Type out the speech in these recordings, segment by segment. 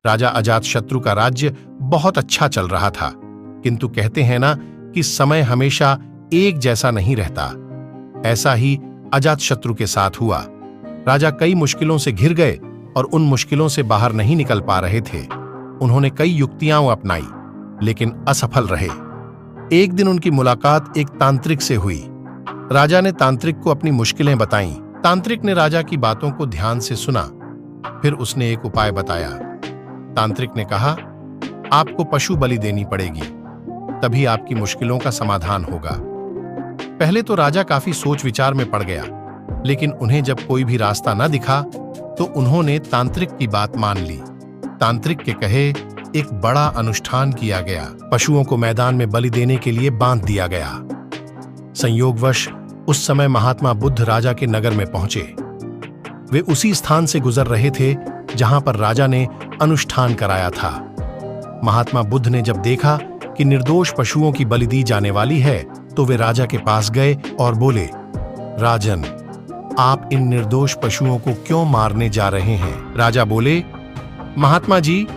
राजा अजातशत्रु का राज्य बहुत अच्छा चल रहा था, किंतु कहते हैं ना कि समय हमेशा एक जैसा नहीं रहता। ऐसा ही अजातशत्रु के साथ हुआ। राजा कई मुश्किलों से घिर गए और उन मुश्किलों से बाहर नहीं निकल पा रहे थे। उन्होंने कई युक्तियां अपनाई, लेकिन असफल रहे। एक दिन उनकी मुलाकात एक तांत्रिक से हुई। राजा ने तांत्रिक को अपनी मुश्किलें बताईं। तांत्रिक ने राजा की बातों को ध्यान से सुना, फिर उसने एक उपाय बताया। तांत्रिक ने कहा, आपको पशु बलि देनी पड़ेगी, तभी आपकी मुश्किलों का समाधान होगा। पहले तो राजा काफी सोच विचार में पड़ गया, लेकिन उन्हें जब कोई भी रास्ता न दिखा तो उन्होंने तांत्रिक की बात मान ली। तांत्रिक के कहे एक बड़ा अनुष्ठान किया गया। पशुओं को मैदान में बलि देने के लिए बांध दिया गया। संयोगवश उस समय महात्मा बुद्ध राजा के नगर में पहुंचे। वे उसी स्थान से गुजर रहे थे जहां पर राजा ने अनुष्ठान कराया था। महात्मा बुद्ध ने जब देखा कि निर्दोष पशुओं की बलि दी जाने वाली है, तो वे राजा के पास गए और बोले, राजन, आप इन निर्दोष पशुओं को क्यों मारने जा रहे हैं? राजा बोले, महात्मा जी,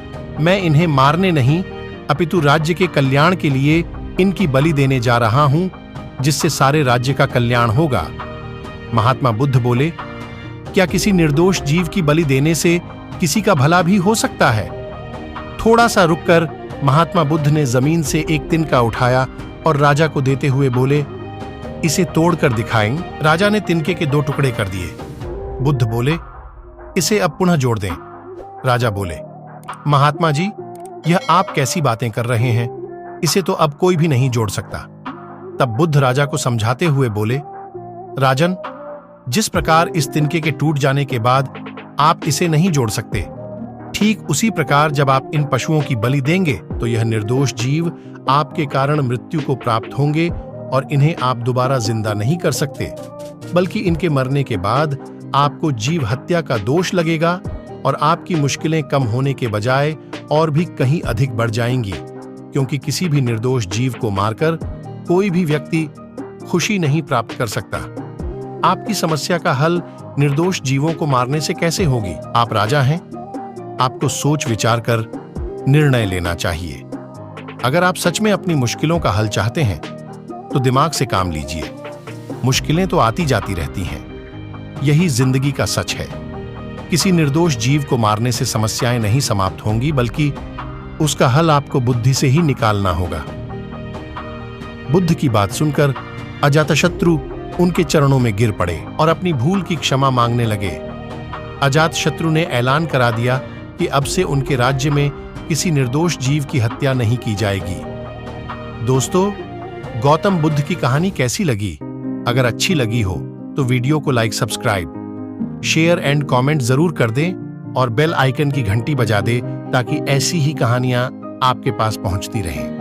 मैं इन्हें मारने नहीं, अपितु राज्य के कल्याण के लिए इनकी बलि देने जा रहा हूं, जिससे सारे राज्य का कल्याण होगा। महात्मा बुद्ध बोले, क्या किसी निर्दोष जीव की बलि देने से किसी का भला भी हो सकता है? थोड़ा सा रुककर महात्मा बुद्ध ने जमीन से एक तिनका उठाया और राजा को देते हुए बोले, इसे तोड़कर दिखाएं। राजा ने तिनके के 2 टुकड़े कर दिए। बुद्ध बोले, इसे अब पुनः जोड़ दें। राजा बोले, महात्मा जी, यह आप कैसी बातें कर रहे हैं? इसे तो अब कोई भी नहीं जोड़ सकता। तब बुद्ध राजा को समझाते हुए बोले, राजन, जिस प्रकार इस तिनके के टूट जाने के बाद आप इसे नहीं जोड़ सकते, ठीक उसी प्रकार जब आप इन पशुओं की बलि देंगे तो यह निर्दोष जीव आपके कारण मृत्यु को प्राप्त होंगे और इन्हें आप दोबारा जिंदा नहीं कर सकते, बल्कि इनके मरने के बाद आपको जीव हत्या का दोष लगेगा और आपकी मुश्किलें कम होने के बजाय और भी कहीं अधिक बढ़ जाएंगी, क्योंकि किसी भी निर्दोष जीव को मारकर कोई भी व्यक्ति खुशी नहीं प्राप्त कर सकता। आपकी समस्या का हल निर्दोष जीवों को मारने से कैसे होगी? आप राजा हैं, आपको सोच विचार कर निर्णय लेना चाहिए। अगर आप सच में अपनी मुश्किलों का हल चाहते हैं तो दिमाग से काम लीजिए। मुश्किलें तो आती जाती रहती हैं, यही जिंदगी का सच है। किसी निर्दोष जीव को मारने से समस्याएं नहीं समाप्त होंगी, बल्कि उसका हल आपको बुद्धि से ही निकालना होगा। बुद्ध की बात सुनकर अजातशत्रु उनके चरणों में गिर पड़े और अपनी भूल की क्षमा मांगने लगे। अजातशत्रु ने ऐलान करा दिया कि अब से उनके राज्य में किसी निर्दोष जीव की हत्या नहीं की जाएगी। दोस्तों, गौतम बुद्ध की कहानी कैसी लगी? अगर अच्छी लगी हो तो वीडियो को like, subscribe, share and comment जरूर कर दें और बेल आइकन की घंटी बजा दें ताकि ऐसी ही कहानियां आपके पास पहुंचती रहें।